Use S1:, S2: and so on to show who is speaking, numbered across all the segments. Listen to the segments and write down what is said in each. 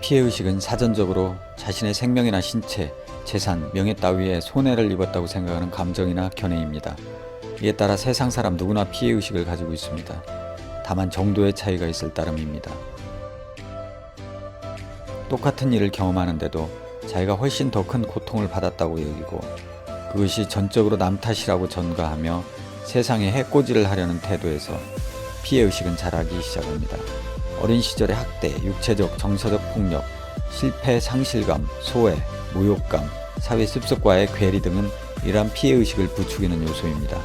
S1: 피해의식은 사전적으로 자신의 생명이나 신체, 재산, 명예 따위에 손해를 입었다고 생각하는 감정이나 견해입니다. 이에 따라 세상 사람 누구나 피해의식을 가지고 있습니다. 다만 정도의 차이가 있을 따름입니다. 똑같은 일을 경험하는데도 자기가 훨씬 더 큰 고통을 받았다고 여기고 그것이 전적으로 남 탓이라고 전가하며 세상에 해코지를 하려는 태도에서 피해의식은 자라기 시작합니다. 어린 시절의 학대, 육체적, 정서적 폭력, 실패, 상실감, 소외, 모욕감, 사회 습속과의 괴리 등은 이러한 피해의식을 부추기는 요소입니다.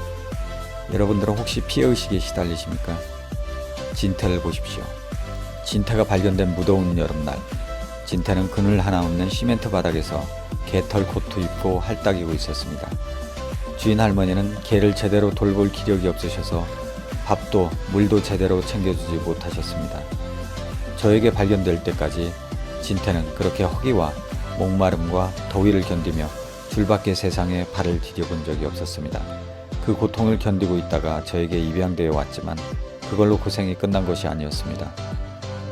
S1: 여러분들은 혹시 피해의식에 시달리십니까? 진태를 보십시오. 진태가 발견된 무더운 여름날, 진태는 그늘 하나 없는 시멘트 바닥에서 개털 코트 입고 할딱이고 있었습니다. 주인 할머니는 개를 제대로 돌볼 기력이 없으셔서 밥도 물도 제대로 챙겨주지 못하셨습니다. 저에게 발견될 때까지 진태는 그렇게 허기와 목마름과 더위를 견디며 줄밖의 세상에 발을 디뎌본 적이 없었습니다. 그 고통을 견디고 있다가 저에게 입양되어 왔지만 그걸로 고생이 끝난 것이 아니었습니다.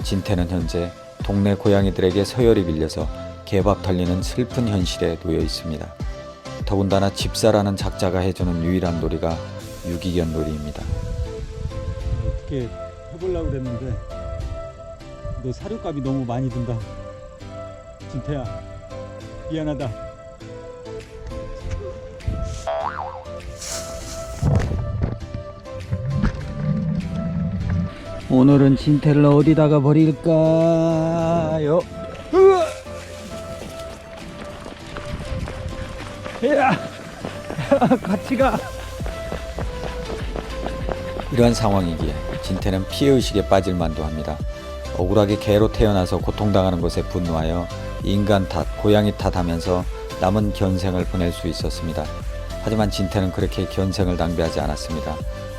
S1: 진태는 현재 동네 고양이들에게 서열이 밀려서 개밥 털리는 슬픈 현실에 놓여 있습니다. 더군다나 집사라는 작자가 해주는 유일한 놀이가 유기견 놀이입니다.
S2: 어떻게 해보려고 그랬는데 너 사료값이 너무 많이 든다. 진태야, 미안하다. 오늘은 진태를 어디다가 버릴까요? 야, 같이 가.
S1: 이러한 상황이기에 진태는 피해의식에 빠질 만도 합니다. 억울하게 개로 태어나서 고통당하는 것에 분노하여 인간 탓, 고양이 탓하면서 남은 견생을 보낼 수 있었습니다. 하지만 진태는 그렇게 견생을 낭비하지 않았습니다.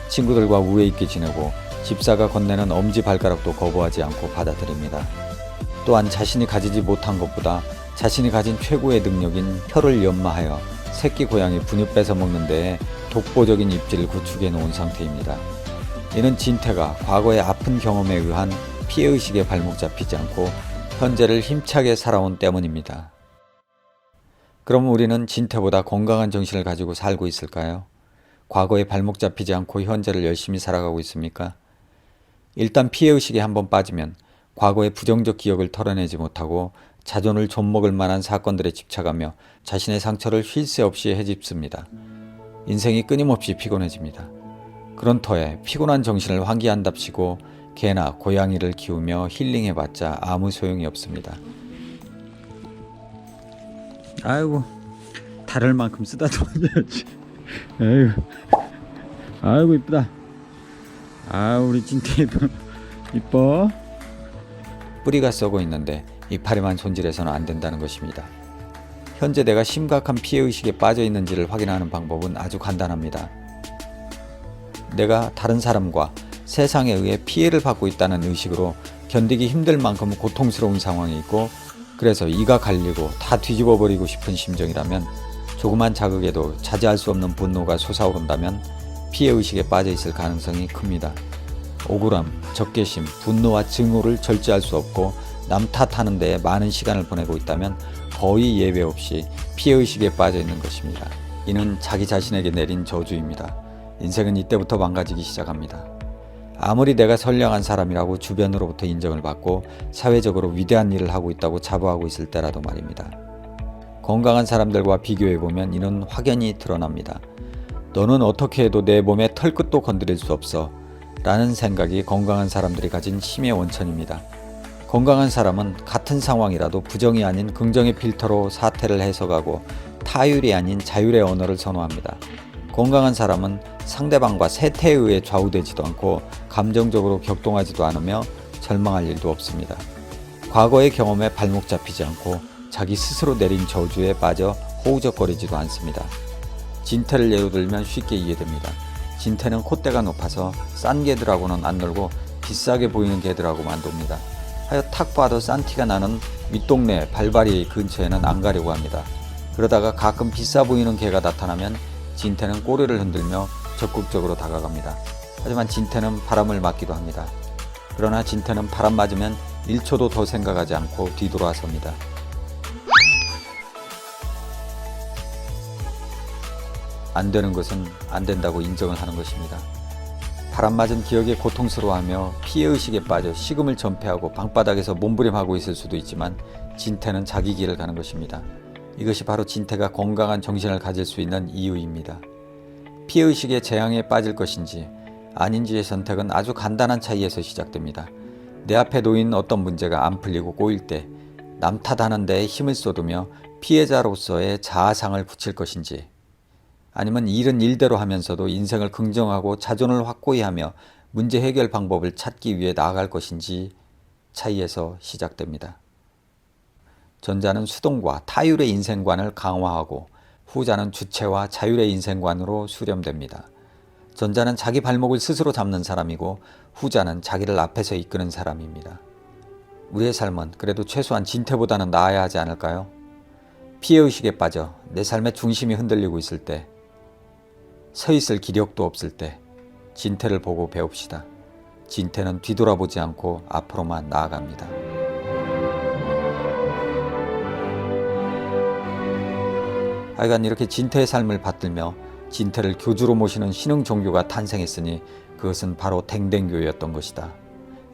S1: 친구들과 우애 있게 지내고 집사가 건네는 엄지발가락도 거부하지 않고 받아들입니다. 또한 자신이 가지지 못한 것보다 자신이 가진 최고의 능력인 혀를 연마하여 새끼 고양이 분유 뺏어 먹는 데에 독보적인 입지를 구축해 놓은 상태입니다. 이는 진태가 과거의 아픈 경험에 의한 피해의식에 발목 잡히지 않고 현재를 힘차게 살아온 때문입니다. 그럼 우리는 진태보다 건강한 정신을 가지고 살고 있을까요? 과거에 발목 잡히지 않고 현재를 열심히 살아가고 있습니까? 일단 피해의식에 한번 빠지면 과거의 부정적 기억을 털어내지 못하고 자존을 좀먹을 만한 사건들에 집착하며 자신의 상처를 쉴 새 없이 헤집습니다. 인생이 끊임없이 피곤해집니다. 그런 터에 피곤한 정신을 환기한답시고 개나 고양이를 키우며 힐링해봤자 아무 소용이 없습니다.
S2: 아이고, 다를 만큼 쓰다듬어야지. 아이고 이쁘다. 아, 우리 진태도 이뻐.
S1: 뿌리가 썩어 있는데 이파리만 손질해서는 안 된다는 것입니다. 현재 내가 심각한 피해의식에 빠져 있는지를 확인하는 방법은 아주 간단합니다. 내가 다른 사람과 세상에 의해 피해를 받고 있다는 의식으로 견디기 힘들 만큼 고통스러운 상황이 있고 그래서 이가 갈리고 다 뒤집어버리고 싶은 심정이라면 조그만 자극에도 자제할 수 없는 분노가 솟아오른다면 피해의식에 빠져 있을 가능성이 큽니다. 억울함, 적개심, 분노와 증오를 절제할 수 없고 남 탓하는 데에 많은 시간을 보내고 있다면 거의 예외 없이 피해의식에 빠져 있는 것입니다. 이는 자기 자신에게 내린 저주입니다. 인생은 이때부터 망가지기 시작합니다. 아무리 내가 선량한 사람이라고 주변으로부터 인정을 받고 사회적으로 위대한 일을 하고 있다고 자부하고 있을 때라도 말입니다. 건강한 사람들과 비교해보면 이는 확연히 드러납니다. 너는 어떻게 해도 내 몸의 털끝도 건드릴 수 없어 라는 생각이 건강한 사람들이 가진 힘의 원천입니다. 건강한 사람은 같은 상황이라도 부정이 아닌 긍정의 필터로 사태를 해석하고 타율이 아닌 자율의 언어를 선호합니다. 건강한 사람은 상대방과 세태에 의해 좌우되지도 않고 감정적으로 격동하지도 않으며 절망할 일도 없습니다. 과거의 경험에 발목 잡히지 않고 자기 스스로 내린 저주에 빠져 허우적거리지도 않습니다. 진태를 예로 들면 쉽게 이해됩니다. 진태는 콧대가 높아서 싼 개들하고는 안 놀고 비싸게 보이는 개들하고만 놉니다. 하여 탁 봐도 싼 티가 나는 윗동네 발바리 근처에는 안 가려고 합니다. 그러다가 가끔 비싸 보이는 개가 나타나면 진태는 꼬리를 흔들며 적극적으로 다가갑니다. 하지만 진태는 바람을 맞기도 합니다. 그러나 진태는 바람 맞으면 1초도 더 생각하지 않고 뒤돌아섭니다. 안 되는 것은 안 된다고 인정을 하는 것입니다. 바람맞은 기억에 고통스러워하며 피해의식에 빠져 식음을 전폐하고 방바닥에서 몸부림하고 있을 수도 있지만 진태는 자기 길을 가는 것입니다. 이것이 바로 진태가 건강한 정신을 가질 수 있는 이유입니다. 피해의식의 재앙에 빠질 것인지 아닌지의 선택은 아주 간단한 차이에서 시작됩니다. 내 앞에 놓인 어떤 문제가 안 풀리고 꼬일 때 남 탓하는 데에 힘을 쏟으며 피해자로서의 자아상을 붙일 것인지, 아니면 일은 일대로 하면서도 인생을 긍정하고 자존을 확고히 하며 문제 해결 방법을 찾기 위해 나아갈 것인지 차이에서 시작됩니다. 전자는 수동과 타율의 인생관을 강화하고 후자는 주체와 자율의 인생관으로 수렴됩니다. 전자는 자기 발목을 스스로 잡는 사람이고 후자는 자기를 앞에서 이끄는 사람입니다. 우리의 삶은 그래도 최소한 진태보다는 나아야 하지 않을까요? 피해의식에 빠져 내 삶의 중심이 흔들리고 있을 때, 서 있을 기력도 없을 때 진태를 보고 배웁시다. 진태는 뒤돌아보지 않고 앞으로만 나아갑니다. 하여간 이렇게 진태의 삶을 받들며 진태를 교주로 모시는 신흥 종교가 탄생했으니 그것은 바로 댕댕교였던 것이다.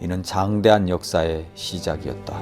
S1: 이는 장대한 역사의 시작이었다.